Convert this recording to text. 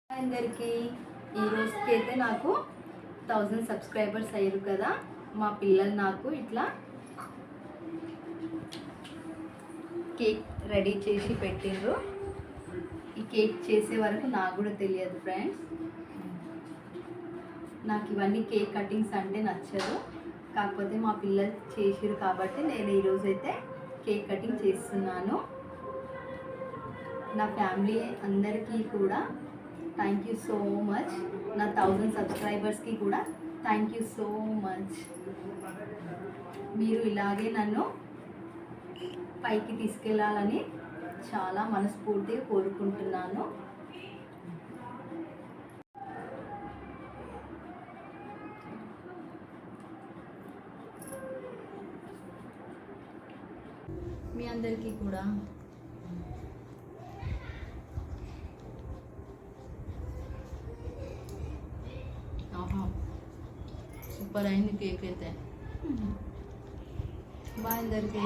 అందరికీ ఈ రోజుకి అయితే నాకు 1000 సబ్స్క్రైబర్స్ అయ్యారు కదా. మా పిల్లలు నాకు ఇట్లా కేక్ రెడీ చేసి పెట్టిండ్రు. ఈ కేక్ చేసే వరకు నాకు కూడా తెలియదు ఫ్రెండ్స్. నాకు ఇవన్నీ కేక్ కటింగ్స్ అంటే నచ్చదు, కాకపోతే మా పిల్లలు చేసిరు కాబట్టి నేను ఈరోజైతే కేక్ కటింగ్ చేస్తున్నాను. నా ఫ్యామిలీ అందరికీ కూడా థ్యాంక్ యూ సో మచ్. నా 1000 సబ్స్క్రైబర్స్కి కూడా థ్యాంక్ యూ సో మచ్. మీరు ఇలాగే నన్ను పైకి తీసుకెళ్ళాలని చాలా మనస్ఫూర్తిగా కోరుకుంటున్నాను. మీ అందరికీ కూడా సూపర్ అయింది కేక్ అయితే. బాయ్ అందరికీ.